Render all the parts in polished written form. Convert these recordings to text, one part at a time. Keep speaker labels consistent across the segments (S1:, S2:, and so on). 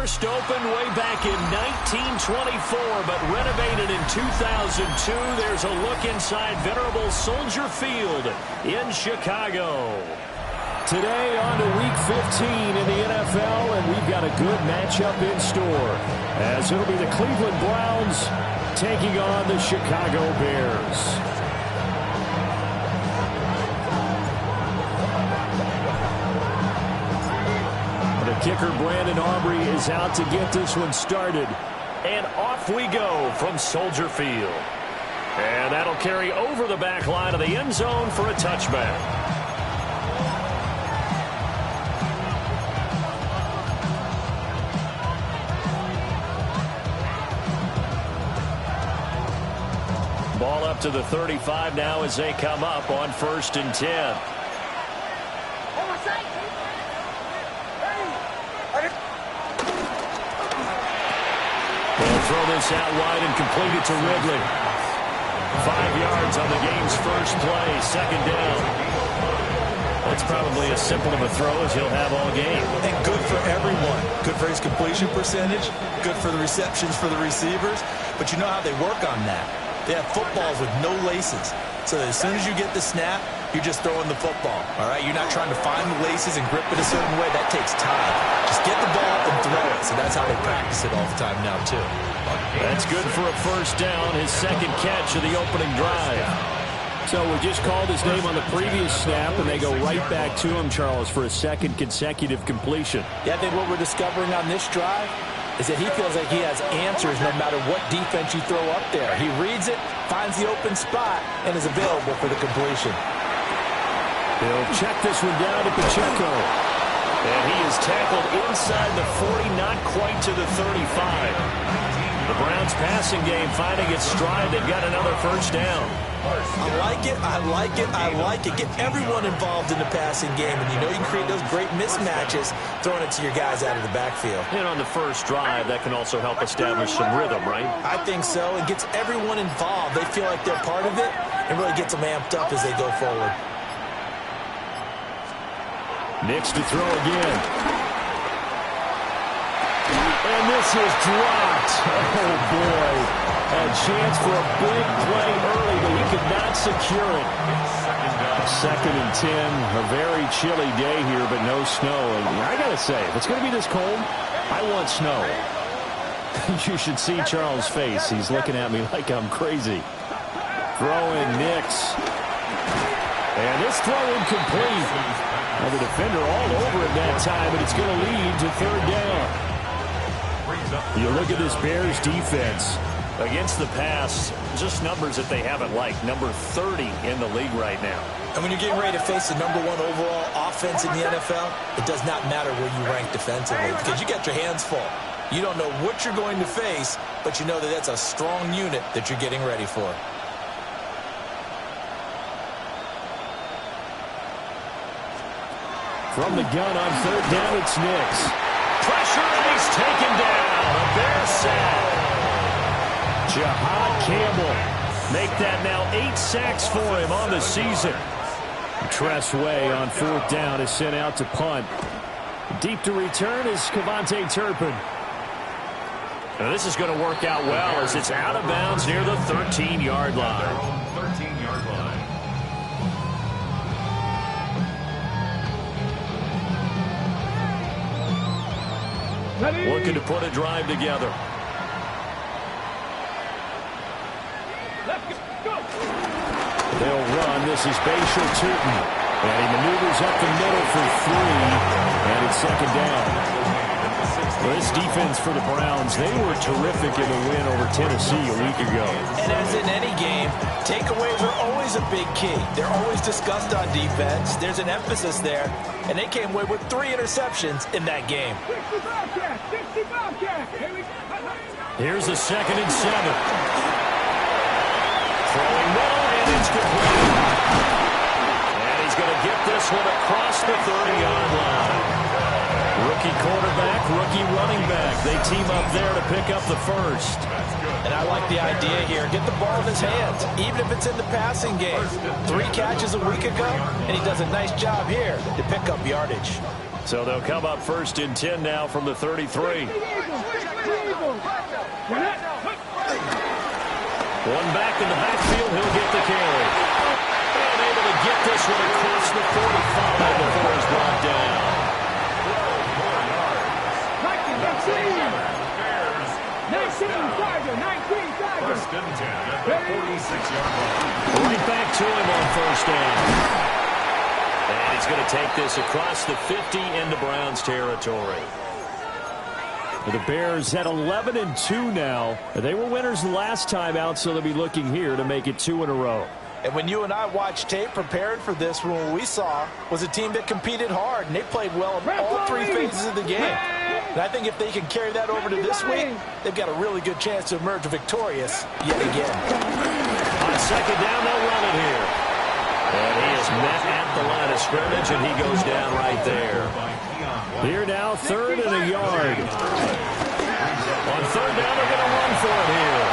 S1: First opened way back in 1924, but renovated in 2002. There's a look inside venerable Soldier Field in Chicago. Today on to Week 15 in the NFL, and we've got a good matchup in store, as it'll be the Cleveland Browns taking on the Chicago Bears. The kicker, Brandon Aubrey, is out to get this one started. And off we go from Soldier Field. And that'll carry over the back line of the end zone for a touchback. Ball up to the 35 now as they come up on 1st and 10. They'll throw this out wide and complete it to Ridley. 5 yards on the game's first play, 2nd down. That's probably as simple of a throw as he'll have all game.
S2: And good for everyone. Good for his completion percentage. Good for the receptions for the receivers. But you know how they work on that. They have footballs with no laces. So that as soon as you get the snap, you're just throwing the football. All right? You're not trying to find the laces and grip it a certain way. That takes time. Just get the ball up and throw it. So that's how they practice it all the time now, too.
S1: That's good for a 1st down, his 2nd catch of the opening drive. So we just called his name on the previous snap, and they go right back to him, Charles, for a 2nd consecutive completion.
S2: Yeah, I think what we're discovering on this drive is that he feels like he has answers no matter what defense you throw up there. He reads it, finds the open spot, and is available for the completion.
S1: He'll check this one down to Pacheco. And he is tackled inside the 40, not quite to the 35. The Browns passing game finding its stride. They've got another 1st down.
S2: I like it, I like it, I like it. Get everyone involved in the passing game, and you know you can create those great mismatches throwing it to your guys out of the backfield.
S1: And on the first drive, that can also help establish some rhythm, right?
S2: I think so. It gets everyone involved. They feel like they're part of it, and really gets them amped up as they go forward.
S1: Nix to throw again. And this is dropped. Oh, boy. A chance for a big play early, but he could not secure it. 2nd and 10. A very chilly day here, but no snow. And I got to say, if it's going to be this cold, I want snow. You should see Charles' face. He's looking at me like I'm crazy. Throwing Nix. And this throw incomplete. Well, the defender all over it that time, but it's going to lead to 3rd down. You look at this Bears defense. Against the pass, just numbers that they haven't liked. Number 30 in the league right now.
S2: And when you're getting ready to face the #1 overall offense in the NFL, it does not matter where you rank defensively because you got your hands full. You don't know what you're going to face, but you know that that's a strong unit that you're getting ready for.
S1: From the gun on 3rd down, it's Nix. Pressure, and he's taken down. A Bears sack. Jahad Campbell make that now 8 sacks for him on the season. Tress Way on 4th down is sent out to punt. Deep to return is Kevontae Turpin. Now this is going to work out well as it's out of bounds near the 13-yard line. 13-yard line. Looking to put a drive together. They'll run. This is Bashir Tootin. And he maneuvers up the middle for 3. And it's 2nd down. Well, this defense for the Browns, they were terrific in the win over Tennessee a week ago.
S2: And as in any game, takeaways are always a big key. They're always discussed on defense. There's an emphasis there. And they came away with 3 interceptions in that game.
S1: Here's a 2nd and 7. Throwing middle, and it's complete. And he's going to get this one across the 30-yard line. Rookie quarterback, rookie running back. They team up there to pick up the 1st.
S2: And I like the idea here. Get the ball in his hands, even if it's in the passing game. 3 catches a week ago, and he does a nice job here to pick up yardage.
S1: So they'll come up 1st and 10 now from the 33. One back in the backfield. He'll get the carry. And able to get this one across the 45 before he's brought down. Right back to him on 1st down. And he's going to take this across the 50 into Browns territory. The Bears at 11-2 now. They were winners the last time out, so they'll be looking here to make it 2 in a row.
S2: And when you and I watched tape prepared for this, what we saw was a team that competed hard, and they played well in all 3 phases of the game. And I think if they can carry that over to this week, they've got a really good chance to emerge victorious yet again.
S1: On 2nd down, they'll run it here. And he is met at the line of scrimmage, and he goes down right there. Here now, 3rd and a yard. On 3rd down, they're going to run for it here.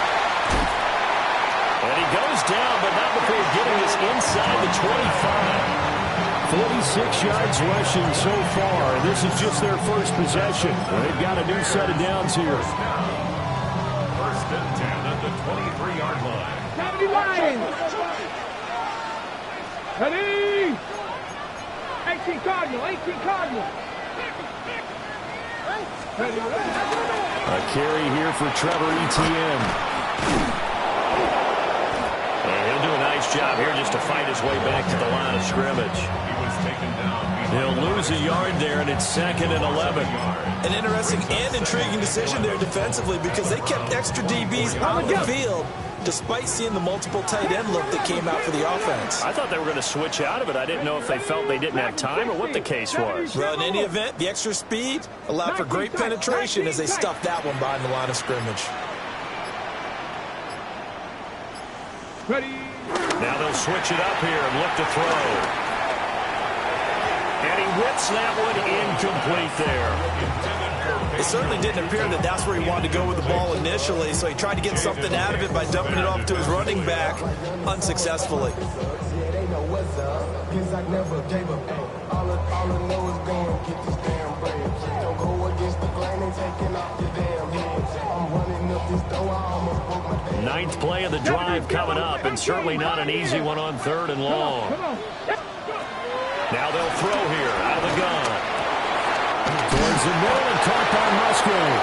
S1: And he goes down, but not before getting this inside the 25. 46 yards rushing so far. This is just their first possession. They've got a new set of downs here.
S3: 1st and 10 at the 23-yard line.
S4: 70 Lions. Ready? 18 Cardinal, 18 Cardinal.
S1: A carry here for Trevor Etienne. And he'll do a nice job here just to fight his way back to the line of scrimmage.
S3: He was taken down.
S1: He'll lose a yard there, and it's 2nd and 11.
S2: An interesting and intriguing decision there defensively because they kept extra DBs on the field despite seeing the multiple tight end look that came out for the offense.
S1: I thought they were going to switch out of it. I didn't know if they felt they didn't have time or what the case was.
S2: Well, in any event, the extra speed allowed for great penetration as they stuffed that one behind the line of scrimmage.
S4: Ready?
S1: Now they'll switch it up here and look to throw. And he whips that one incomplete there.
S2: It certainly didn't appear that that's where he wanted to go with the ball initially, so he tried to get something out of it by dumping it off to his running back unsuccessfully.
S1: Ninth play of the drive coming up, and certainly not an easy one on 3rd and long. Now they'll throw here out of the gun. Towards the middle and caught by Musgrave.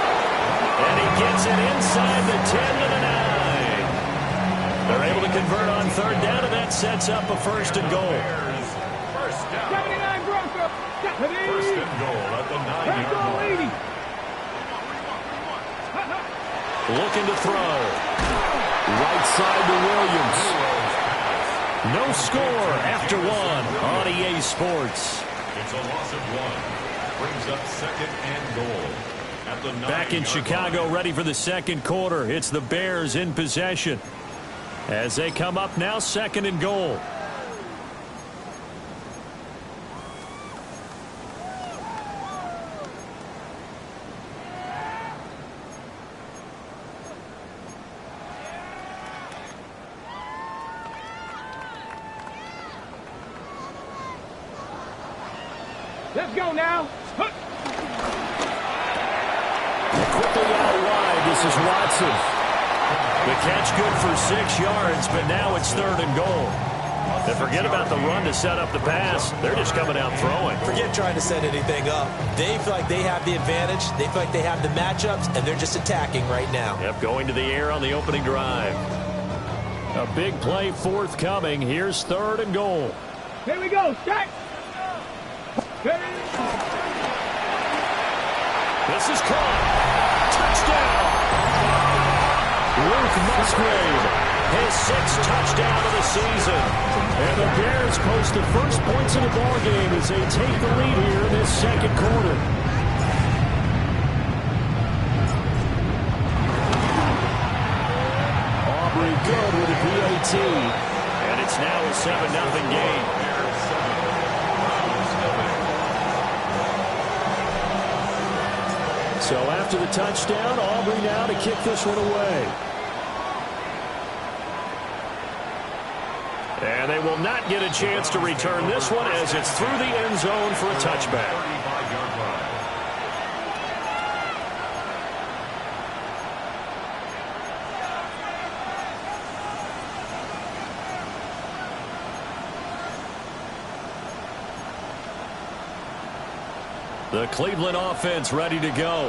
S1: And he gets it inside the 10 to the 9. They're able to convert on 3rd down, and that sets up a 1st and goal.
S3: First down.
S4: 79 Broncos.
S3: 1st and goal at the 9-yard line.
S1: Looking to throw. Right side to Williams. No score after 1 on EA Sports.
S3: It's a loss of 1. Brings up 2nd and goal at the 9-yard
S1: Back in Chicago,
S3: line.
S1: ready for the 2nd quarter. It's the Bears in possession as they come up now 2nd and goal.
S4: Let's go now.
S1: Quickly out wide, this is Watson. The catch good for 6 yards, but now it's 3rd and goal. And forget about the run to set up the pass. They're just coming out throwing.
S2: Forget trying to set anything up. They feel like they have the advantage. They feel like they have the matchups, and they're just attacking right now.
S1: Yep, going to the air on the opening drive. A big play forthcoming. Here's 3rd and goal.
S4: Here we go. Start.
S1: This is caught. Touchdown. Luke Musgrave, his 6th touchdown of the season. And the Bears post the first points of the ballgame as they take the lead here in this 2nd quarter. Aubrey good with a PAT. And it's now a 7-0 game. So after the touchdown, Aubrey now to kick this one away. And they will not get a chance to return this one as it's through the end zone for a touchback. The Cleveland offense ready to go.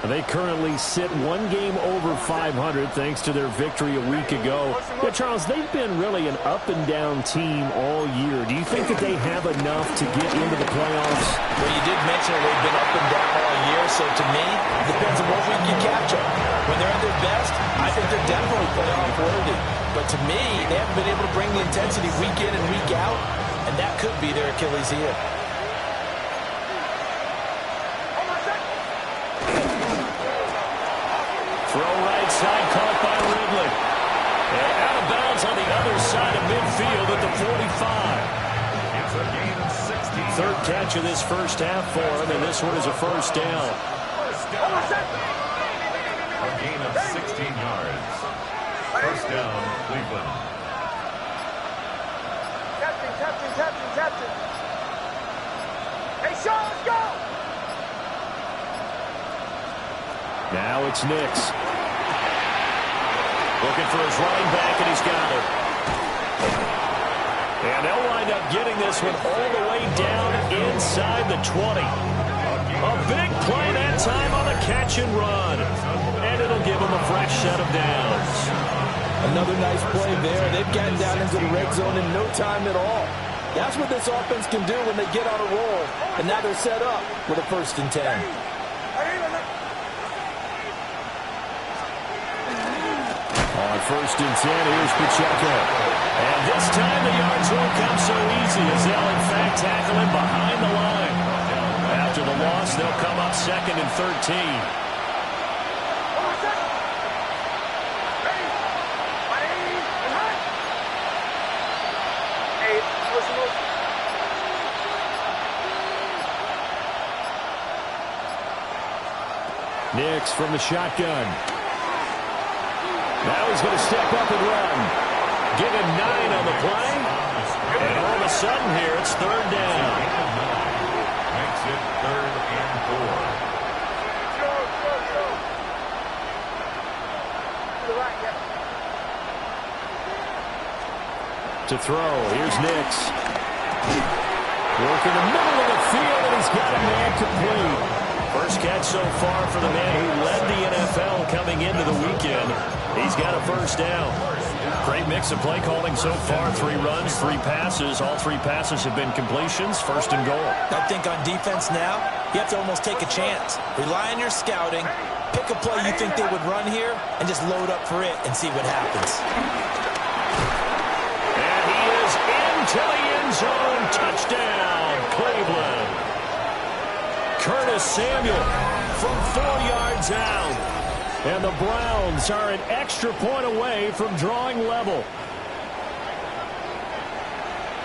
S1: They currently sit one game over 500 thanks to their victory a week ago. Yeah, Charles, they've been really an up-and-down team all year. Do you think that they have enough to get into the playoffs?
S2: Well, you did mention they've been up and down all year, so to me, it depends on what week you catch them. When they're at their best, I think they're definitely playoff worthy. But to me, they haven't been able to bring the intensity week in and week out, and that could be their Achilles heel.
S1: Throw right side, caught by Ridley. And out of bounds on the other side of midfield at the 45.
S3: It's a gain of 16.
S1: Third catch of this first half for him, and this one is a first down.
S3: A gain of 16 yards. First down, Cleveland.
S4: Captain. Hey, Sean, let's go!
S1: Now it's Nix. Looking for his running back, and he's got it. And they'll wind up getting this one all the way down inside the 20. A big play that time on the catch and run. And it'll give them a fresh set of downs.
S2: Another nice play there. They've gotten down into the red zone in no time at all. That's what this offense can do when they get on a roll. And now they're set up with a 1st and 10.
S1: On 1st and 10, here's Pacheco. And this time the yards won't come so easy as they'll in fact tackle him behind the line. After the loss, they'll come up 2nd and 13. Nix from the shotgun. Now he's going to step up and run. Give him 9 on the play. And all of a sudden here, it's 3rd down.
S3: Makes it 3rd and 4.
S1: To throw, here's Nix. Working the middle of the field, and he's got a man complete. First catch so far for the man who led the NFL coming into the weekend. He's got a first down. Great mix of play calling so far. 3 runs, 3 passes. All 3 passes have been completions. 1st and goal.
S2: I think on defense now, you have to almost take a chance. Rely on your scouting. Pick a play you think they would run here and just load up for it and see what happens.
S1: And he is into the end zone. Touchdown, Cleveland. Curtis Samuel from 4 yards out. And the Browns are an extra point away from drawing level.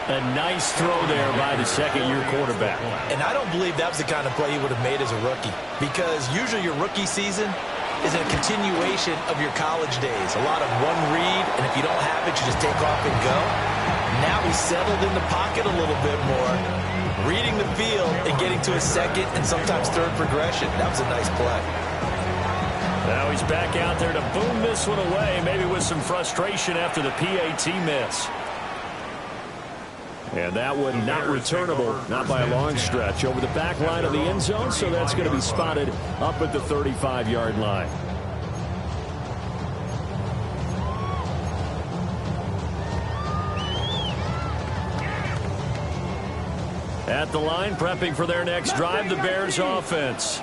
S1: A nice throw there by the 2nd-year quarterback.
S2: And I don't believe that was the kind of play he would have made as a rookie, because usually your rookie season is a continuation of your college days. A lot of one read, and if you don't have it, you just take off and go. Now he's settled in the pocket a little bit more, reading the field and getting to a 2nd and sometimes 3rd progression. That was a nice play.
S1: Now he's back out there to boom this one away, maybe with some frustration after the PAT miss. And that one not returnable, not by a long stretch, over the back line of the end zone, so that's going to be spotted up at the 35-yard line. At the line, prepping for their next drive, the Bears offense.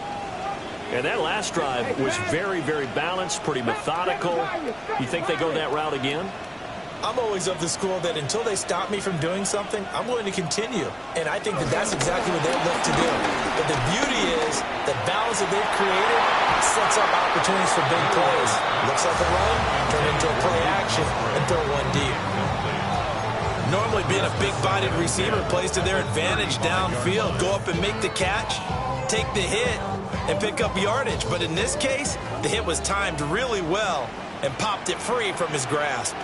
S1: And that last drive was very, very balanced, pretty methodical. You think they go that route again?
S2: I'm always of the school that until they stop me from doing something, I'm going to continue. And I think that that's exactly what they'll look to do. But the beauty is the balance that they've created sets up opportunities for big plays. Looks like a run, turn into a play action, and throw one deep. Normally being a big-bodied receiver plays to their advantage downfield. Go up and make the catch, take the hit, and pick up yardage. But in this case, the hit was timed really well and popped it free from his grasp.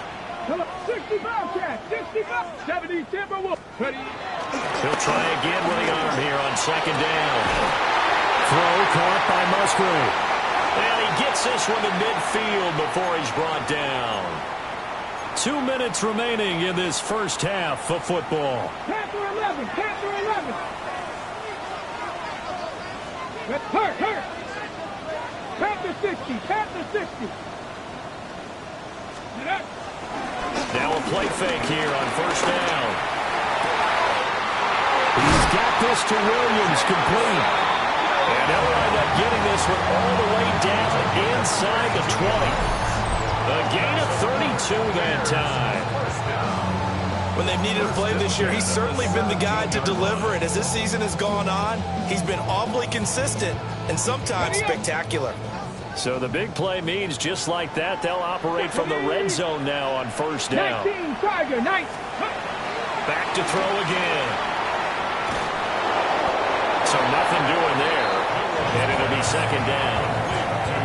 S4: 65 catch, 65, 70 Timberwolves.
S1: He'll try again with the arm here on 2nd down. Throw caught by Musgrave. And he gets this one to midfield before he's brought down. 2 minutes remaining in this first half of football.
S4: Panther 11, Panther 11. Hurt. Panther 60. Panther 60.
S1: Now a play fake here on first down. He's got this to Williams, complete. And they'll wind up getting this one all the way down inside the 20. A gain of 32 that time.
S2: When they've needed a play this year, he's certainly been the guy to deliver it. As this season has gone on, he's been awfully consistent and sometimes spectacular.
S1: So the big play means just like that, they'll operate from the red zone now on first down.
S4: 19, Tiger, 9.
S1: Back to throw again. So nothing doing there. And it'll be second down.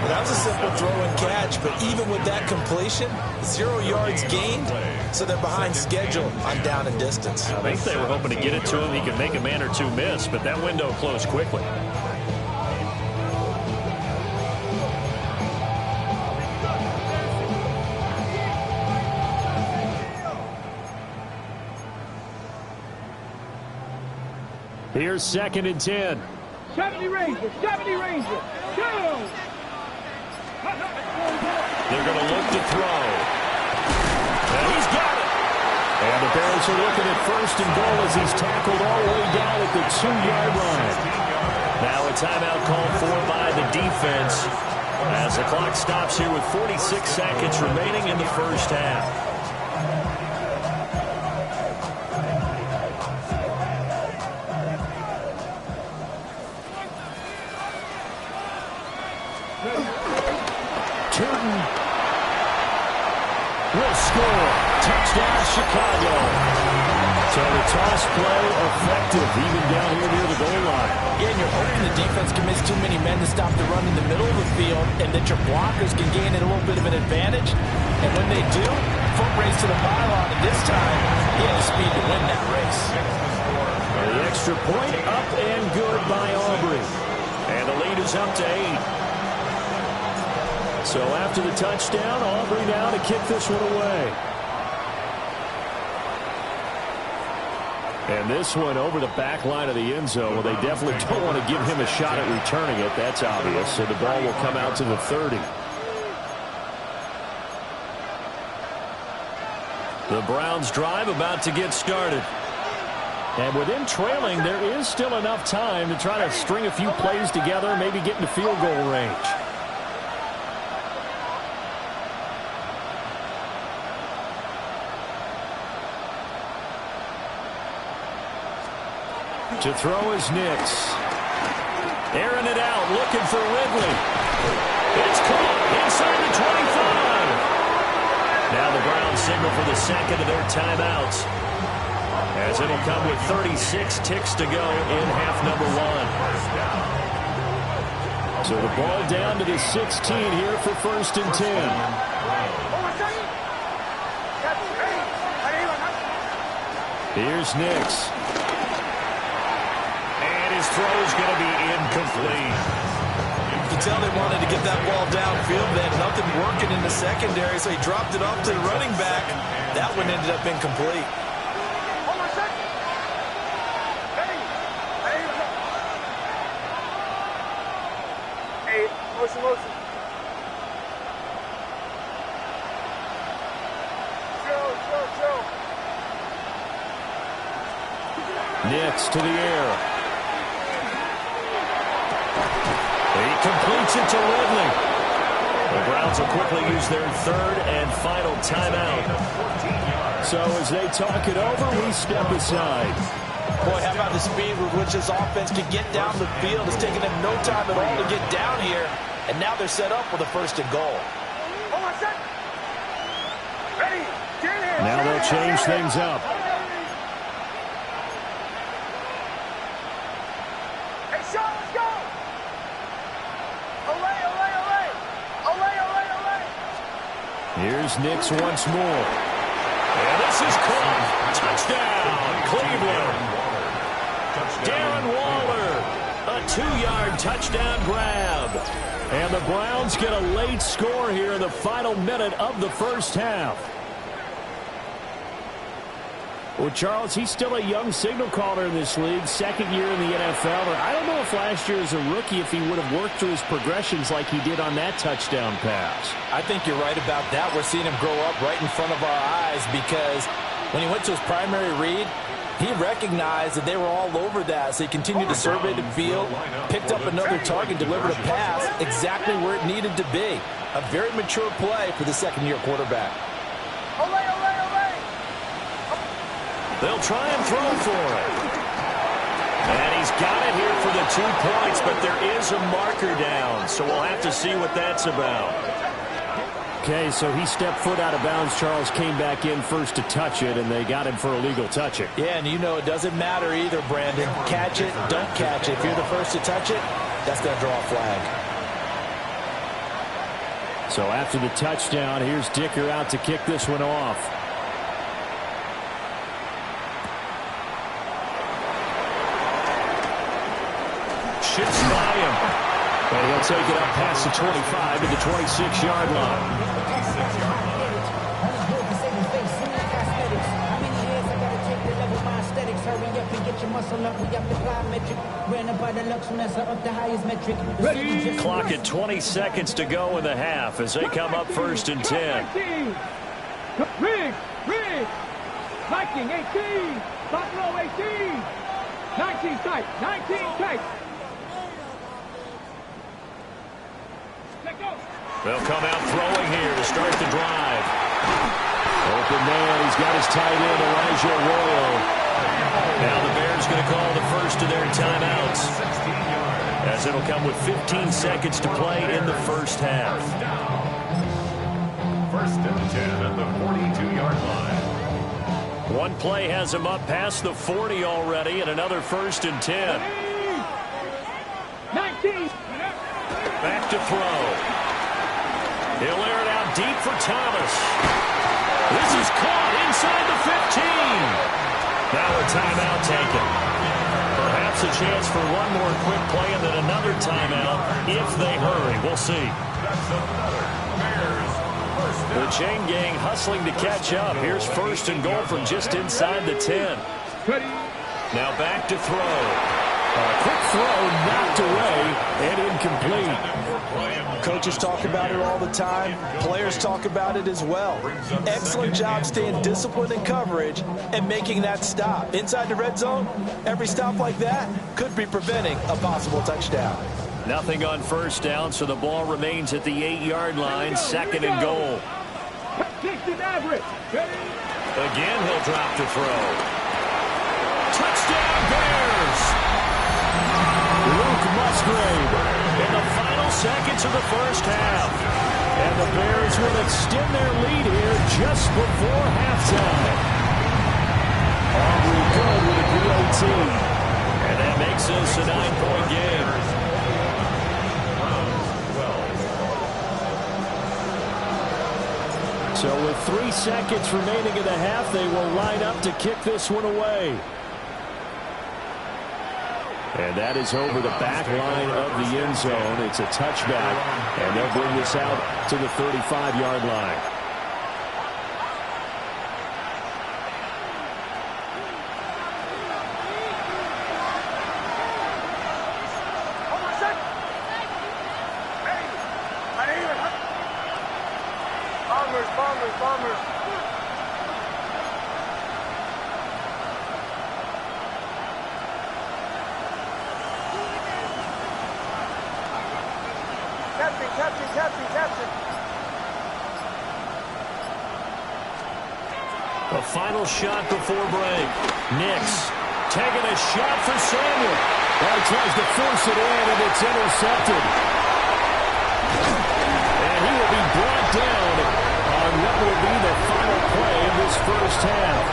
S2: That was a simple throw and catch, but even with that completion, 0 yards gained, so they're behind schedule on down and distance.
S1: I think they were hoping to get it to him. He could make a man or two miss, but that window closed quickly. Here's 2nd and 10.
S4: 70 Ranger. 70 Ranger. Go!
S1: They're going to look to throw. And he's got it. And the Bears are looking at 1st and goal as he's tackled all the way down at the 2-yard line. Now a timeout called for by the defense as the clock stops here with 46 seconds remaining in the first half. Will score. Touchdown, Chicago. So the toss play effective even down here near the goal line.
S2: Yeah, and you're hoping the defense can miss too many men to stop the run in the middle of the field and that your blockers can gain a little bit of an advantage. And when they do, foot race to the pylon, and this time, he had the speed to win that race.
S1: The extra point up and good by Aubrey. And the lead is up to 8. So after the touchdown, Aubrey now to kick this one away. And this one over the back line of the end zone. Well, they definitely don't want to give him a shot at returning it. That's obvious. So the ball will come out to the 30. The Browns drive about to get started. And with them trailing, there is still enough time to try to string a few plays together, maybe get into field goal range. To throw is Nix. Airing it out, looking for Ridley. It's caught inside the 25. Now the Browns signal for the second of their timeouts, as it'll come with 36 ticks to go in half number 1. So the ball down to the 16 here for 1st and 10. Here's Nix. His throw is going to be incomplete.
S2: You can tell they wanted to get that ball downfield. They had nothing working in the secondary, so he dropped it off to the running back. That one ended up incomplete.
S4: Hold on a second. Hey, motion. Chill.
S1: Nix to the air. He completes it to Ridley. The Browns will quickly use their 3rd and final timeout. So as they talk it over, we step aside.
S2: Boy, how about the speed with which this offense can get down the field? It's taken them no time at all to get down here. And now they're set up with a 1st and goal.
S4: Hold on a second. Ready.
S1: Now they'll change things up.
S4: Hey, Sean, let's go.
S1: Here's Nix once more. And this is caught. Touchdown, Cleveland. Darren Waller, a 2-yard touchdown grab. And the Browns get a late score here in the final minute of the first half. Well, Charles, he's still a young signal caller in this league, second year in the NFL. I don't know if last year as a rookie if he would have worked through his progressions like he did on that touchdown pass.
S2: I think you're right about that. We're seeing him grow up right in front of our eyes because when he went to his primary read, he recognized that they were all over that, so he continued to survey the field, picked up another target, delivered a pass exactly where it needed to be. A very mature play for the second-year quarterback.
S1: They'll try and throw for it. And he's got it here for the 2 points, but there is a marker down, so we'll have to see what that's about. Okay, so he stepped foot out of bounds. Charles came back in first to touch it, and they got him for illegal touching.
S2: Yeah, and you know it doesn't matter either, Brandon. Catch it, don't catch it. If you're the first to touch it, that's going to draw a flag.
S1: So after the touchdown, here's Dicker out to kick this one off. Shifts by him. And he'll take it up past the 25 to the 26-yard line. Clock at 20 seconds to go in the half as they come up first and 10.
S4: Rig! Viking 18! Buffalo 18! 19 tight! 19 tight!
S1: They'll come out throwing here to start the drive. Open man, he's got his tight end, Elijah Arroyo. Now the Bears going to call the first of their timeouts, as it'll come with 15 seconds to play in the first half.
S3: First and 10 at the 42-yard line.
S1: One play has him up past the 40 already, and another first and 10.
S4: 19.
S1: Back to throw. He'll air it out deep for Thomas. This is caught inside the 15. Now a timeout taken. Perhaps a chance for one more quick play and then another timeout if they hurry. We'll see. The chain gang hustling to catch up. Here's first and goal from just inside the 10. Now back to throw. A quick throw knocked away and incomplete.
S2: Coaches talk about it all the time. Players talk about it as well. Excellent job staying disciplined in coverage and making that stop. Inside the red zone, every stop like that could be preventing a possible touchdown.
S1: Nothing on first down, so the ball remains at the 8-yard line, second and goal. Again, he'll drop to throw. Touchdown, Bears! Luke Musgrave in the final seconds of the first half. And the Bears will extend their lead here just before halftime. Aubrey good with a PAT. And that makes this a 9-point game. So with 3 seconds remaining in the half, they will line up to kick this one away. And that is over the back line of the end zone. It's a touchback, and they'll bring this out to the 35-yard line.
S4: Bombers. Captain.
S1: A final shot before break. Nix taking a shot for Samuel. Well, he tries to force it in, and it's intercepted. And he will be brought down on what will be the final play of this first half.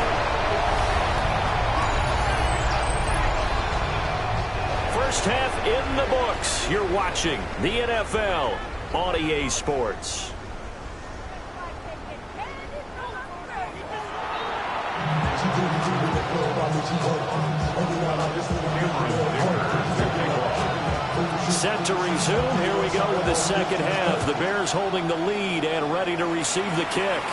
S1: First half in the books. You're watching the NFL on EA Sports. Set to resume. Here we go with the second half. The Bears holding the lead and ready to receive the kick.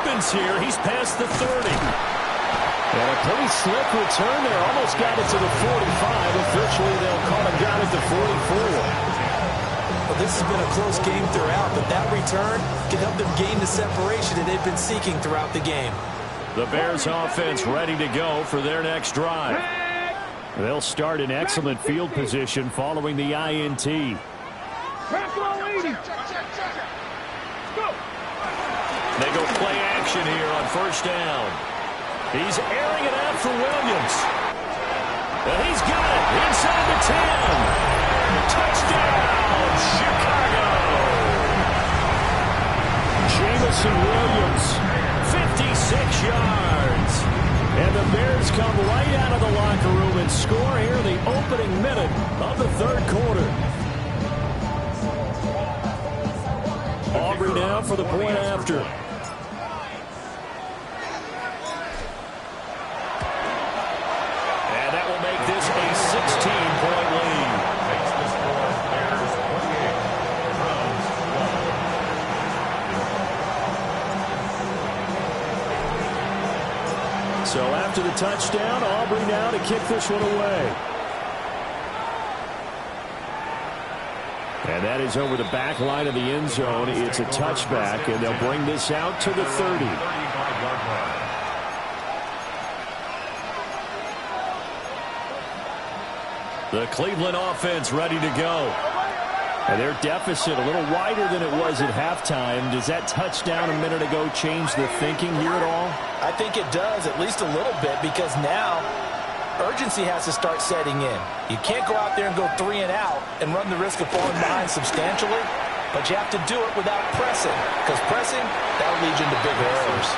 S1: happens here. He's past the 30. And a pretty slick return there. Almost got it to the 45. Officially, they'll call it down at the 44.
S2: Well, this has been a close game throughout, but that return can help them gain the separation that they've been seeking throughout the game.
S1: The Bears offense ready to go for their next drive. They'll start in excellent field position following the INT. They go play action here on first down. He's airing it out for Williams. And he's got it inside the 10. Touchdown, Chicago. Jamison Williams, 56 yards. And the Bears come right out of the locker room and score here the opening minute of the third quarter. Aubrey now for the point after. And that will make this a 16-point lead.
S3: Makes the score Bears 28, Browns 12.
S1: So after the touchdown, Aubrey now to kick this one away. And that is over the back line of the end zone. It's a touchback, and they'll bring this out to the 30.
S3: 35-yard line.
S1: The Cleveland offense ready to go. And their deficit a little wider than it was at halftime. Does that touchdown a minute ago change the thinking here at all?
S2: I think it does, at least a little bit, because now urgency has to start setting in. You can't go out there and go 3 and out and run the risk of falling behind substantially, but you have to do it without pressing, because pressing, that'll lead you into bigger errors.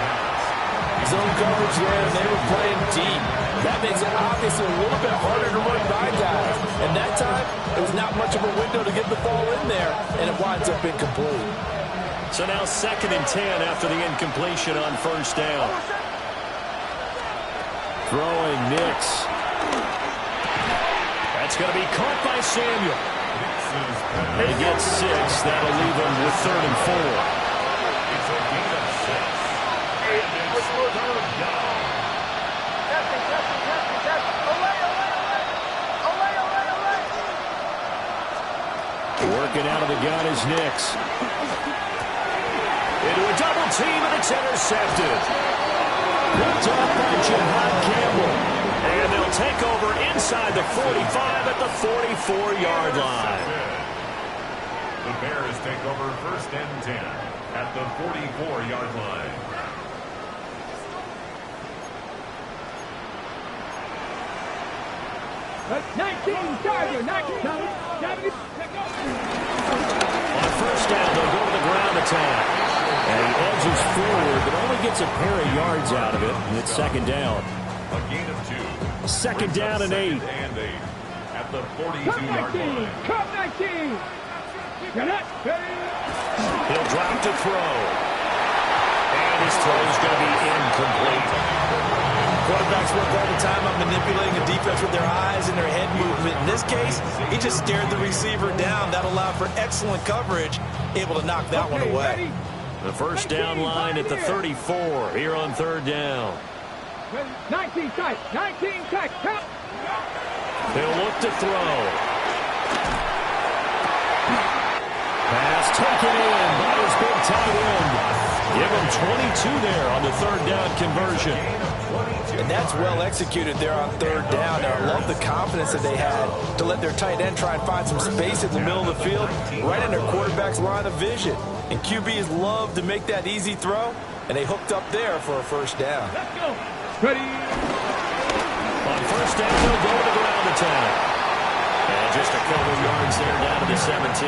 S2: Zone coverage there, and they were playing deep. That makes it obviously a little bit harder to run by guys. And that time, it was not much of a window to get the ball in there, and it winds up incomplete.
S1: So now 2nd and 10 after the incompletion on first down. Throwing Nix. That's going to be caught by Samuel. They get 6. That'll leave them with 3rd and 4.
S3: It's a gain of 6. And it's 3rd down.
S1: Working out of the gun is Nix. Into a double team, and it's intercepted. Picked up by Jihad Campbell. And they'll take over inside the 45 at the 44-yard line.
S3: The Bears take over 1st and 10 at the 44-yard line.
S1: On first down, they'll go to the ground attack. And he edges forward, but only gets a pair of yards out of it. And it's 2nd down.
S3: A gain of 2.
S1: 2nd down and 8.
S3: And 8 at the 42-yard line.
S1: He'll drop to throw. And his throw is going to be incomplete.
S2: Quarterbacks work all the time on manipulating the defense with their eyes and their head movement. In this case, he just stared the receiver down. That allowed for excellent coverage, able to knock that one away.
S1: The first down line at the 34 here on 3rd down.
S4: 19 tight, 19 tight, count.
S1: He'll look to throw. Pass taken in by his big tight end. Give him 22 there on the 3rd down conversion.
S2: And that's well executed there on 3rd down. Now, I love the confidence that they had to let their tight end try and find some space in the middle of the field, right in their quarterback's line of vision. And QBs love to make that easy throw, and they hooked up there for a first down.
S4: Let's go. Ready.
S1: On first down, they'll go to the ground attack. And just a couple yards there down to the 17.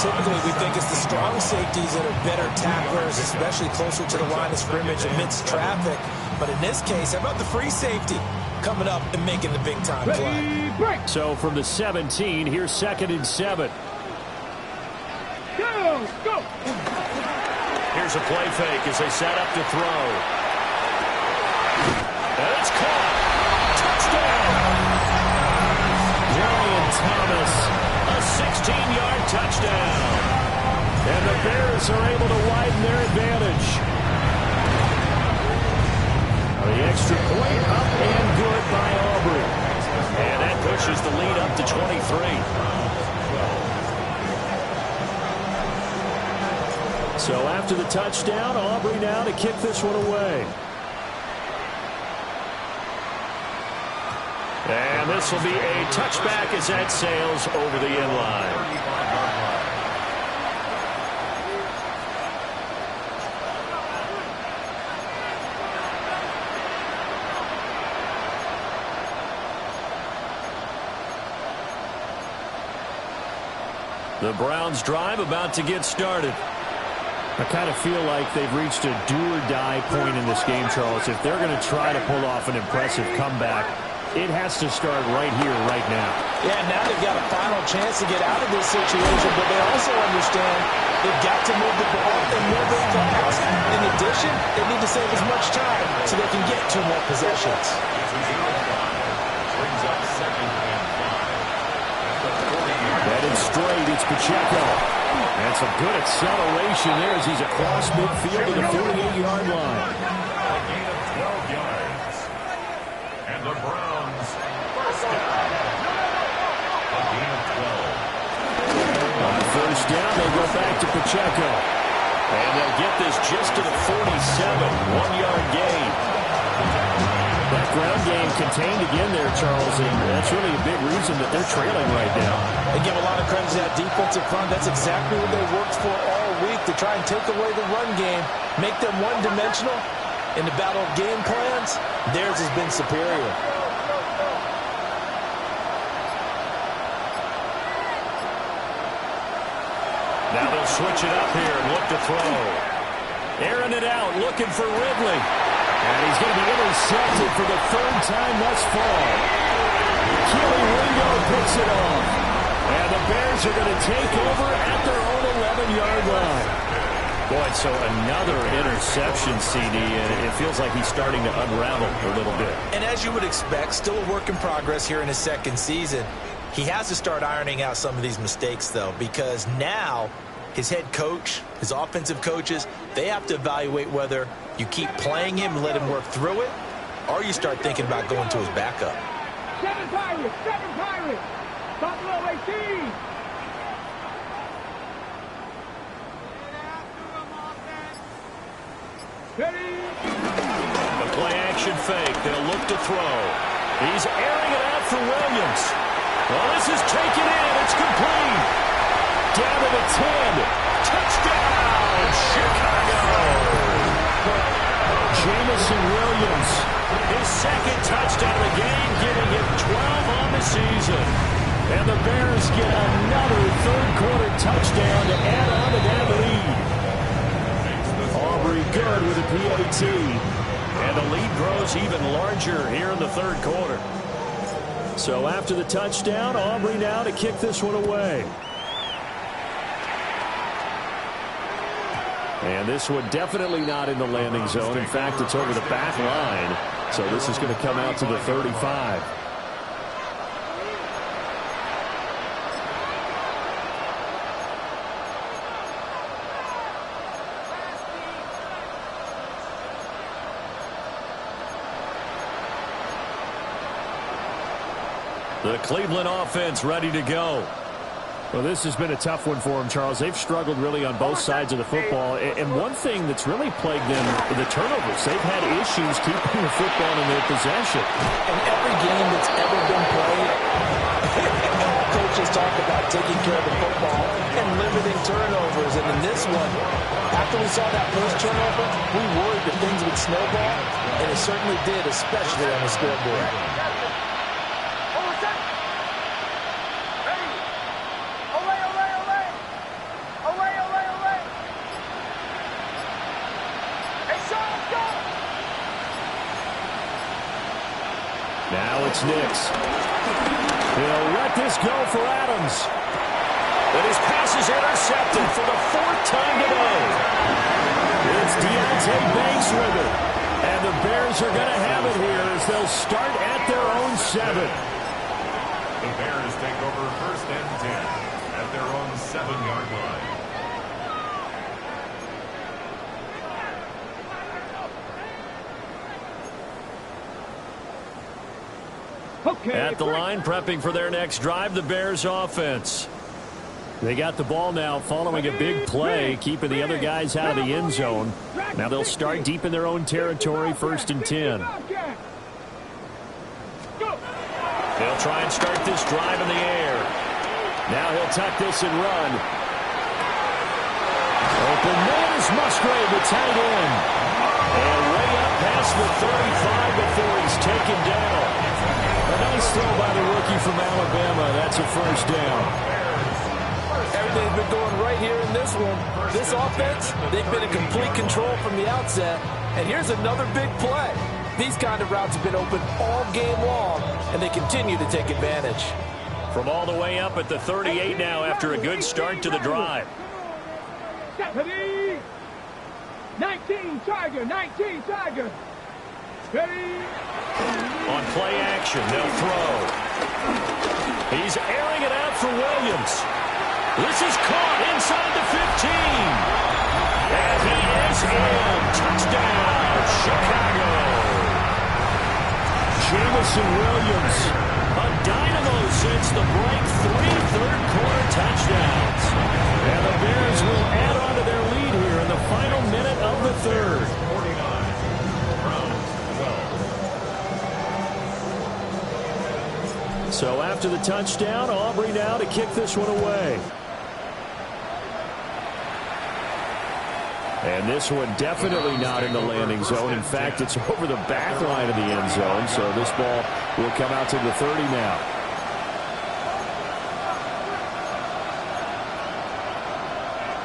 S2: Typically, we think it's the strong safeties that are better tacklers, especially closer to the line of scrimmage amidst traffic. But in this case, how about the free safety coming up and making the big-time play?
S4: Break.
S1: So from the 17, here's 2nd and 7.
S4: Go.
S1: Here's a play fake as they set up to throw. And it's caught. Touchdown. Julian Thomas, a 16-yard touchdown. And the Bears are able to widen their advantage. extra point up and good by Aubrey.
S5: And that pushes the lead up to 23.
S1: So after the touchdown, Aubrey now to kick this one away.
S5: And this will be a touchback as that sails over the end line. The Browns' drive about to get started.
S1: I kind of feel like they've reached a do-or-die point in this game, Charles. If they're going to try to pull off an impressive comeback, it has to start right here, right now.
S2: Yeah, now they've got a final chance to get out of this situation, but they also understand they've got to move the ball and move it fast. In addition, they need to save as much time so they can get 2 more possessions.
S3: Brings up 2nd and 5.
S1: Headed straight, it's Pacheco. And some good acceleration there as he's across midfield to the 48-yard line.
S3: A gain of 12 yards. And the Browns first down. A gain of 12.
S1: On first down, they go back to Pacheco.
S5: And they'll get this just to the 47, 1-yard gain.
S1: That ground game contained again there, Charles, and that's really a big reason that they're trailing right now.
S2: They give a lot of credit to that defensive front. That's exactly what they worked for all week, to try and take away the run game, make them one-dimensional. In the battle of game plans, theirs has been superior.
S5: Now they'll switch it up here and look to throw.
S1: Airing it out, looking for Ridley. And he's going to be intercepted for the 3rd time thus far. Keely Ringo picks it off. And the Bears are going to take over at their own 11-yard line.
S5: Boy, so another interception, CD, and it feels like he's starting to unravel a little bit.
S2: And as you would expect, still a work in progress here in his 2nd season. He has to start ironing out some of these mistakes, though, because now his head coach, his offensive coaches, they have to evaluate whether you keep playing him and let him work through it, or you start thinking about going to his backup.
S4: 7 Pirates! 7 Pirates! Buffalo 18! Ready?
S5: The play-action fake. They'll look to throw. He's airing it out for Williams. Well, this is taken in. It's complete. Down to the 10. Touchdown, Chicago.
S1: Jamison Williams.
S5: His 2nd touchdown of the game, giving him 12 on the season.
S1: And the Bears get another 3rd-quarter touchdown to add on to that lead. Aubrey good with a PAT.
S5: And the lead grows even larger here in the 3rd quarter.
S1: So after the touchdown, Aubrey now to kick this one away. And this one definitely not in the landing zone. In fact, it's over the back line. So this is going to come out to the 35.
S5: The Cleveland offense ready to go.
S1: Well, this has been a tough one for them, Charles. They've struggled really on both sides of the football. And one thing that's really plagued them, the turnovers. They've had issues keeping the football in their possession.
S2: In every game that's ever been played, coaches talk about taking care of the football and limiting turnovers. And in this one, after we saw that first turnover, we worried that things would snowball, and it certainly did, especially on the scoreboard.
S1: Now it's Nix. He'll let this go for Adams.
S5: But his pass is intercepted for the 4th time today.
S1: It's Deontay Banks with it. And the Bears are going to have it here as they'll start at their own 7.
S3: The Bears take over 1st and 10 at their own 7-yard line.
S5: At the line, prepping for their next drive, the Bears offense. They got the ball now following a big play, keeping the other guys out of the end zone. Now they'll start deep in their own territory, 1st and 10. They'll try and start this drive in the air. Now he'll tuck this and run. Open man is Musgrave, the tight end. And way up past the 35 before he's taken down. A nice throw by the rookie from Alabama. That's a 1st down.
S6: Everything's been going right here in this one. This offense, they've been in complete control from the outset. And here's another big play. These kind of routes have been open all game long, and they continue to take advantage.
S5: From all the way up at the 38 now after a good start to the drive.
S4: 19 Tiger, 19 Tiger.
S5: On play action, they'll throw. He's airing it out for Williams. This is caught inside the 15. And he is in. Touchdown, Chicago. Jamison Williams, a dynamo since the break. 3 third-quarter touchdowns. And the Bears will add on to their lead here in the final minute of the third. So after the touchdown, Aubrey now to kick this one away. And this one definitely not in the landing zone. In fact, it's over the back line of the end zone. So this ball will come out to the 30 now.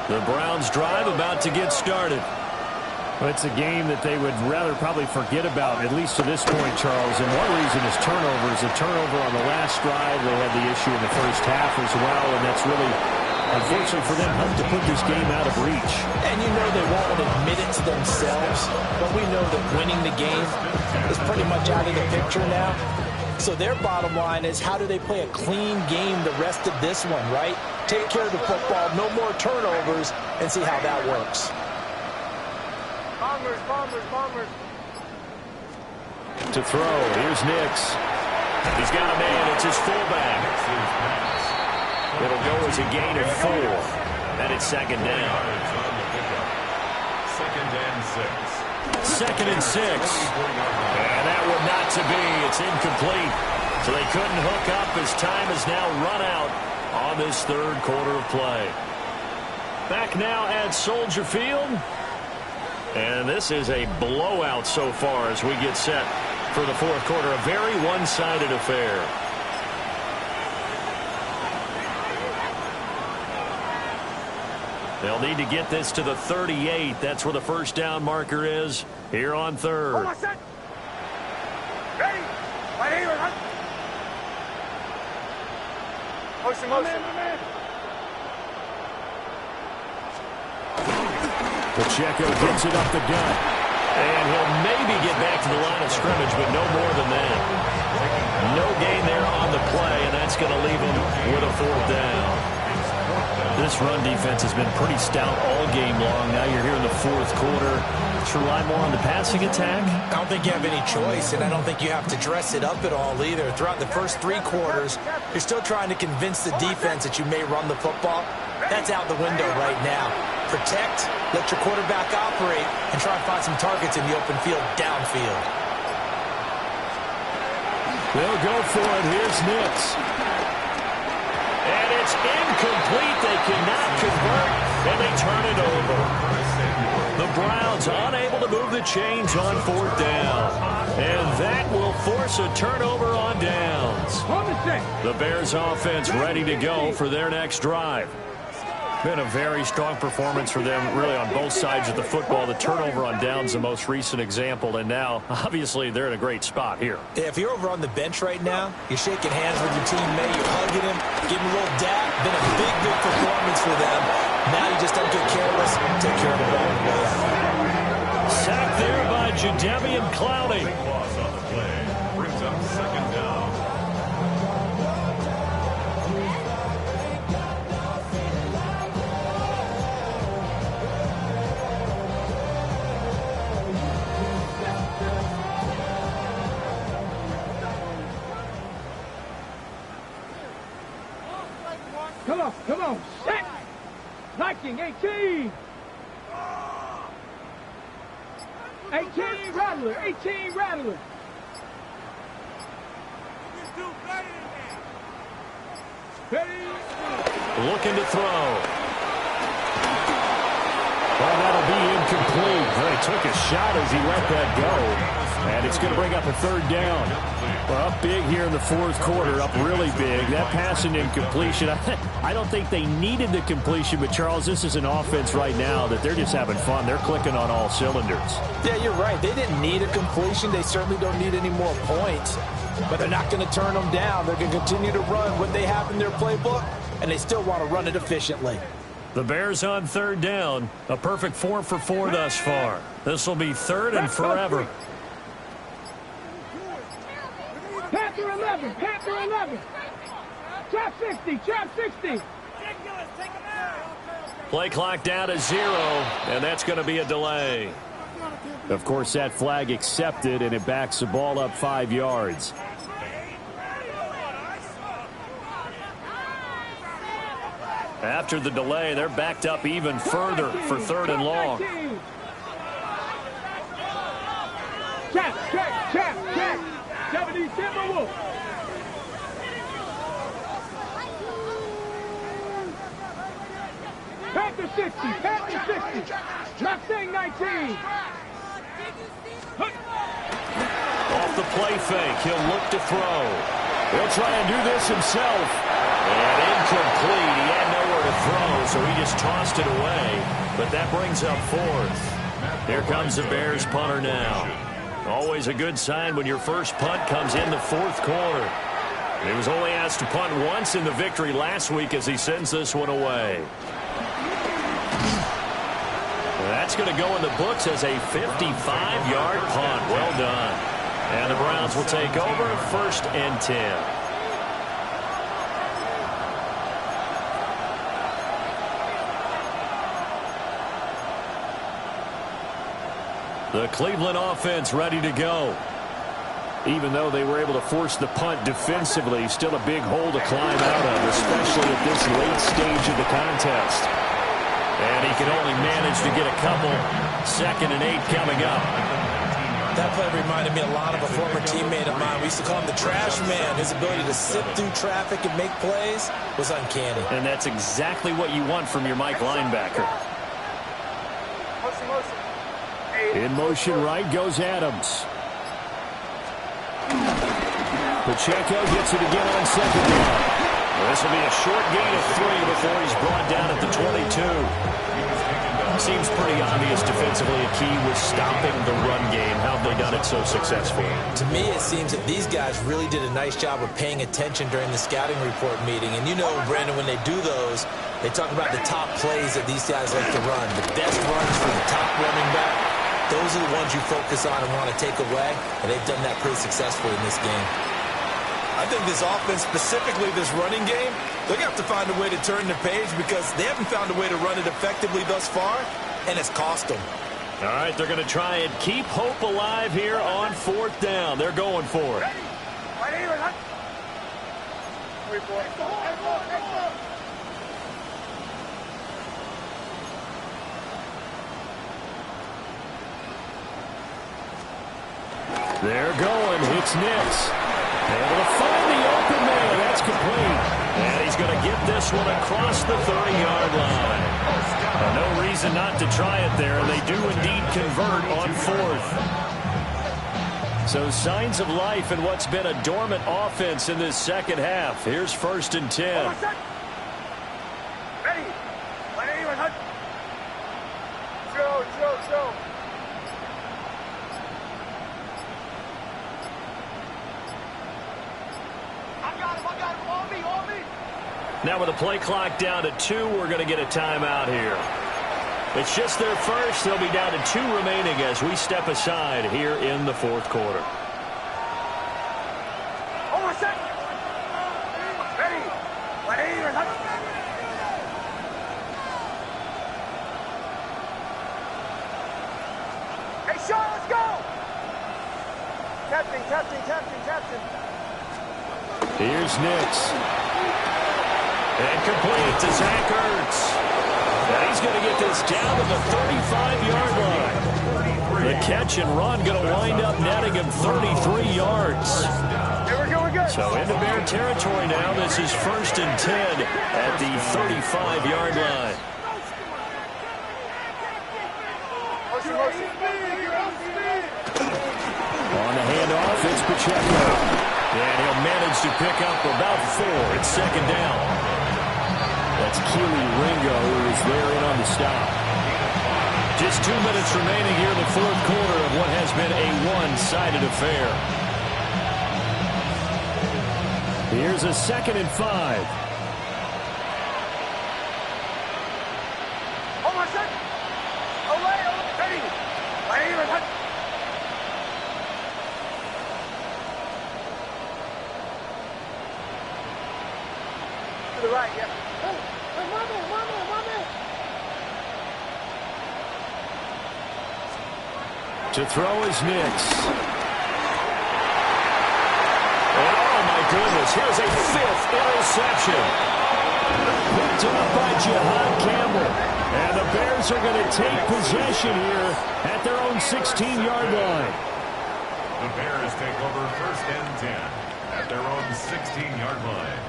S5: The Browns drive about to get started. Well, it's a game that they would rather probably forget about, at least to this point, Charles. And one reason is turnovers. A turnover on the last drive. They had the issue in the first half as well, and that's really, unfortunately for them, helped to put this game out of reach.
S6: And you know they won't admit it to themselves, but we know that winning the game is pretty much out of the picture now. So their bottom line is, how do they play a clean game the rest of this one, right? Take care of the football, no more turnovers, and see how that works.
S4: Bombers.
S5: To throw, here's Nix. He's got a man, it's his fullback. It'll go as a gain of 4. And it's 2nd down. 2nd and 6. And that one not to be. It's incomplete. So they couldn't hook up as time has now run out on this third quarter of play. Back now at Soldier Field. And this is a blowout so far as we get set for the fourth quarter. A very one-sided affair. They'll need to get this to the 38. That's where the 1st down marker is here on 3rd.
S4: Ready? Right here. Motion.
S5: Pacheco gets it up the gut. And he'll maybe get back to the line of scrimmage, but no more than that. No gain there on the play, and that's going to leave him with a 4th down. This run defense has been pretty stout all game long. Now you're here in the fourth quarter. To rely more on the passing attack?
S6: I don't think you have any choice, and I don't think you have to dress it up at all either. Throughout the first 3 quarters, you're still trying to convince the defense that you may run the football. That's out the window right now. Protect, let your quarterback operate, and try and find some targets in the open field downfield.
S5: They'll go for it. Here's Nix. And it's incomplete. They cannot convert, and they turn it over. The Browns unable to move the chains on 4th down. And that will force a turnover on downs. The Bears offense ready to go for their next drive. Been a very strong performance for them, really, on both sides of the football. The turnover on downs, the most recent example, and now, obviously, they're in a great spot here.
S6: Yeah, if you're over on the bench right now, you're shaking hands with your teammate, you're hugging him, giving him a little dap. Been a big performance for them. Now you just don't get careless. Take care of the ball on the way out.
S5: Sacked there by Jadeveon Clowney.
S3: Loss on the play brings up 2nd down.
S4: Come on. Set. Liking 18. 18 Rattler. 18 Rattler.
S5: Looking to throw. Well, that'll be incomplete. Well, he took a shot as he let that go. And it's going to bring up a third down. Well, up big here in the fourth quarter, up really big. That pass and incompletion, I don't think they needed the completion, but, Charles, this is an offense right now that they're just having fun. They're clicking on all cylinders.
S6: Yeah, you're right. They didn't need a completion. They certainly don't need any more points. But they're not going to turn them down. They're going to continue to run what they have in their playbook, and they still want to run it efficiently.
S5: The Bears on third down. A perfect 4 for 4 thus far. This will be third and forever.
S4: Panther 11. Panther 11. Trap 60. Trap 60.
S5: Play clock down to 0, and that's going to be a delay. Of course, that flag accepted, and it backs the ball up 5 yards. After the delay, they're backed up even further for third and long.
S4: Check. 70 Timberwolf. Panther 60. Panther 60. Mustang 19.
S5: Off the play fake, he'll look to throw. He'll try and do this himself. And incomplete. He had nowhere to throw, so he just tossed it away. But that brings up fourth. Here comes the Bears punter now. Always a good sign when your first punt comes in the fourth quarter. He was only asked to punt once in the victory last week as he sends this one away. That's going to go in the books as a 55-yard punt. Well done. And the Browns will take over first and 10. The Cleveland offense ready to go. Even though they were able to force the punt defensively, still a big hole to climb out of, especially at this late stage of the contest. And he can only manage to get a couple. 2nd and 8 coming up.
S6: That play reminded me a lot of a former teammate of mine. We used to call him the trash man. His ability to sift through traffic and make plays was uncanny.
S5: And that's exactly what you want from your Mike linebacker. In motion right goes Adams. Pacheco gets it again on 2nd down. This will be a short gain of 3 before he's brought down at the 22. Seems pretty obvious defensively a key was stopping the run game. How have they done it so successfully?
S6: To me, it seems that these guys really did a nice job of paying attention during the scouting report meeting. And you know, Brandon, when they do those, they talk about the top plays that these guys like to run. The best runs for the top running back. Those are the ones you focus on and want to take away, and they've done that pretty successfully in this game.
S2: I think this offense, specifically this running game, they're going to have to find a way to turn the page because they haven't found a way to run it effectively thus far, and it's cost them.
S5: All right, they're going to try and keep hope alive here on 4th down. They're going for it. They're going. It's Nix. Able to find the open man. That's complete. And he's going to get this one across the 30-yard line. No reason not to try it there, and they do indeed convert on 4th. So signs of life in what's been a dormant offense in this second half. Here's 1st and 10.
S4: Ready. Show.
S5: Now with the play clock down to 2, we're going to get a timeout here. It's just their first. They'll be down to 2 remaining as we step aside here in the 4th quarter.
S4: Hey, Sean, let's go! Captain.
S5: Here's Nix. And complete to Zach Ertz. And he's going to get this down to the 35-yard line. The catch and run going to wind up netting him 33 yards. So into Bear territory now. This is 1st and 10 at the 35-yard line. On the handoff, it's Pacheco. And he'll manage to pick up about 4. It's 2nd down.
S1: That's Keely Ringo who is there in on the stop.
S5: Just 2 minutes remaining here in the 4th quarter of what has been a one-sided affair.
S1: Here's a 2nd and 5.
S4: To the right, yeah.
S1: To throw is Nix.
S5: And oh my goodness, here's a 5th interception.
S1: Picked up by Jihad Campbell. And the Bears are going to take possession here at their own 16-yard line.
S3: The Bears take over 1st and 10 at their own 16-yard line.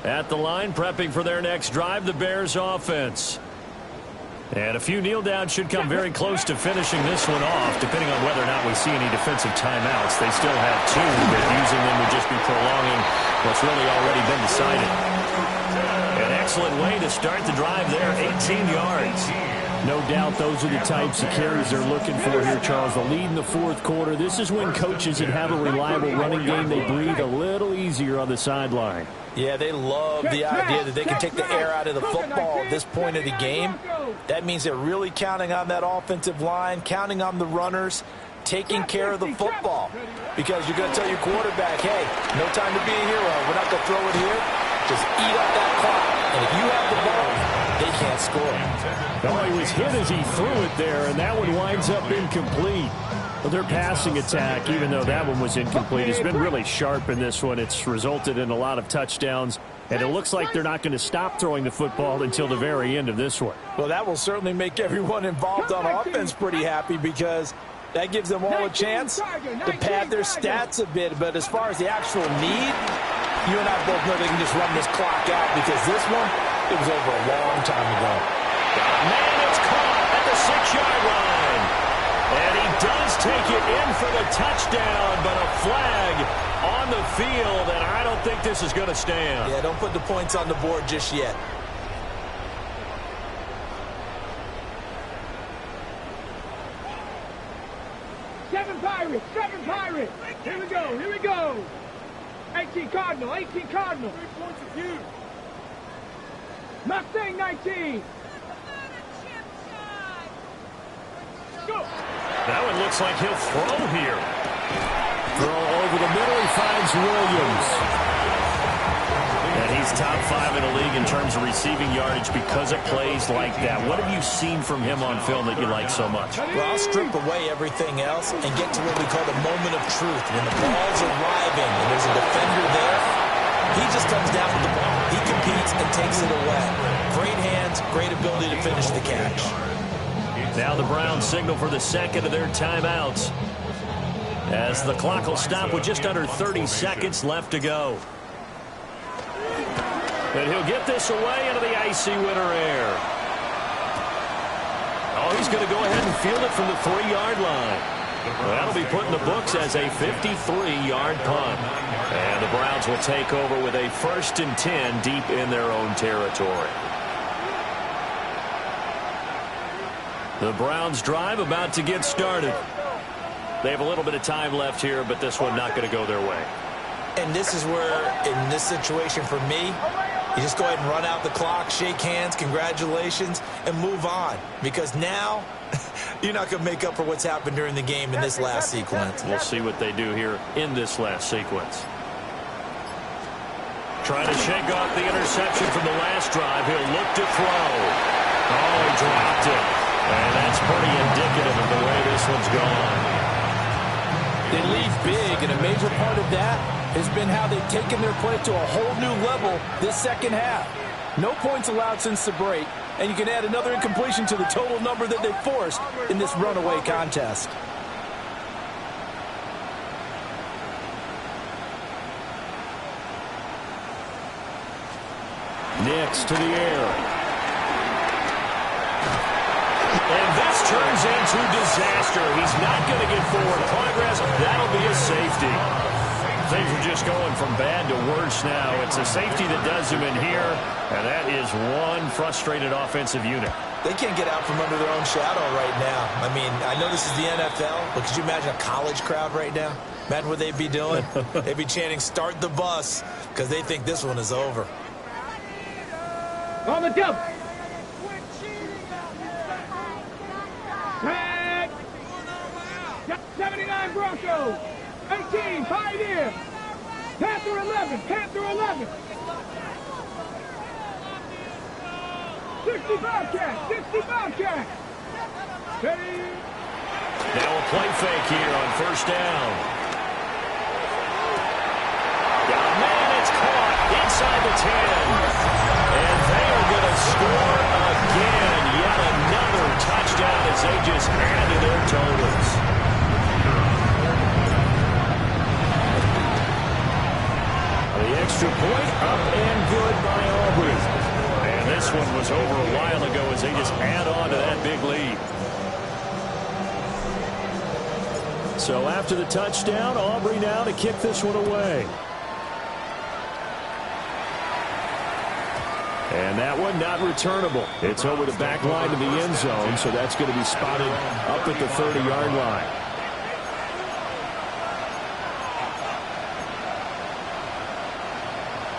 S5: At the line, prepping for their next drive, the Bears offense. And a few kneel downs should come very close to finishing this one off, depending on whether or not we see any defensive timeouts. They still have 2, but using them would just be prolonging what's really already been decided. An excellent way to start the drive there, 18 yards.
S1: No doubt those are the types of carries they're looking for here, Charles. The lead in the 4th quarter. This is when coaches that have a reliable running game, they breathe a little easier on the sideline.
S6: Yeah, they love the idea that they can take the air out of the football at this point of the game. That means they're really counting on that offensive line, counting on the runners, taking care of the football. Because you're going to tell your quarterback, hey, no time to be a hero. We're not going to throw it here. Just eat up that clock. And if you have the ball, they can't score.
S1: Oh, he was hit as he threw it there, and that one winds up incomplete. Well, their passing attack, even though that one was incomplete, has been really sharp in this one. It's resulted in a lot of touchdowns, and it looks like they're not going to stop throwing the football until the very end of this one.
S6: Well, that will certainly make everyone involved on offense pretty happy because that gives them all a chance to pad their stats a bit. But as far as the actual need, you and I both know they can just run this clock out because this one, it was over a long time ago.
S5: Man, it's caught at the 6-yard line. And he does take it in for the touchdown, but a flag on the field, and I don't think this is going to stand.
S6: Yeah, don't put the points on the board just yet.
S4: Seven Pirates! Here we go! 18 Cardinal! 3 points of view! Mustang 19! Go!
S5: That one looks like he'll throw here.
S1: Throw over the middle, he finds Williams.
S5: And he's top 5 in the league in terms of receiving yardage because of plays like that. What have you seen from him on film that you like so much?
S6: Well, I'll strip away everything else and get to what we call the moment of truth. When the ball's arriving and there's a defender there, he just comes down with the ball. He competes and takes it away. Great hands, great ability to finish the catch.
S5: Now the Browns signal for the second of their timeouts as the clock will stop with just under 30 seconds left to go. And he'll get this away into the icy winter air. Oh, he's going to go ahead and field it from the 3-yard line. That'll be put in the books as a 53-yard punt. And the Browns will take over with a 1st and 10 deep in their own territory. The Browns drive about to get started. They have a little bit of time left here, but this one not going to go their way.
S6: And this is where, in this situation for me, you just go ahead and run out the clock, shake hands, congratulations, and move on. Because now, you're not going to make up for what's happened during the game in this last sequence.
S5: We'll see what they do here in this last sequence. Trying to shake off the interception from the last drive. He'll look to throw. Oh, he dropped it. And that's pretty indicative of the way this one's gone.
S6: They lead big, and a major part of that has been how they've taken their play to a whole new level this second half. No points allowed since the break, and you can add another incompletion to the total number that they forced in this runaway contest.
S5: Next to the air. And this turns into disaster. He's not going to get forward progress. That'll be a safety. Things are just going from bad to worse now. It's a safety that does him in here, and that is one frustrated offensive unit.
S6: They can't get out from under their own shadow right now. I mean, I know this is the NFL, but could you imagine a college crowd right now? Imagine what they'd be doing. They'd be chanting, "Start the bus," because they think this one is over.
S4: On the jump. Tag. 79 Broncos. 18 Pioneer. Panther 11. Panther 11. 60 Bobcat. 60 Bobcat. Ready.
S5: Now a play fake here on first down. Got a man, it's caught inside the 10. And they are going to score again. Yet another touchdown as they just add to their totals. The extra point up and good by Aubrey. And this one was over a while ago as they just add on to that big lead. So after the touchdown, Aubrey now to kick this one away. And that one not returnable. It's over the back line to the end zone, so that's going to be spotted up at the 30-yard line.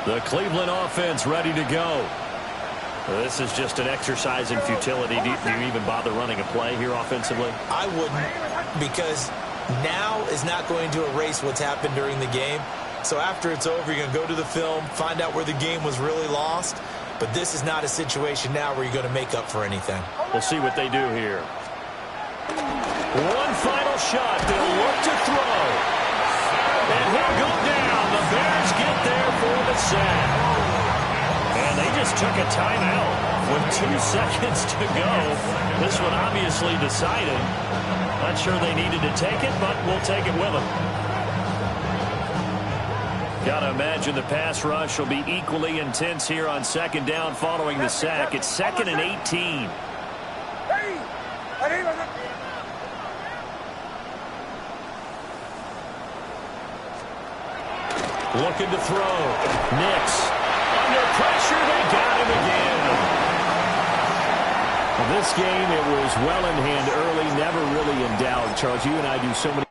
S5: The Cleveland offense ready to go. This is just an exercise in futility. Do you even bother running a play here offensively?
S6: I wouldn't, because now is not going to erase what's happened during the game. So after it's over, you're going to go to the film, find out where the game was really lost. But this is not a situation now where you're going to make up for anything.
S5: We'll see what they do here. One final shot. They'll look to throw. And he'll go down. The Bears get there for the sack. And they just took a timeout with 2 seconds to go. This one obviously decided. Not sure they needed to take it, but we'll take it with them. Got to imagine the pass rush will be equally intense here on second down following the sack. It's 2nd and 18. Looking to throw. Nix. Under pressure, they got him again. Well, this game, it was well in hand early, never really in doubt. Charles, you and I do so many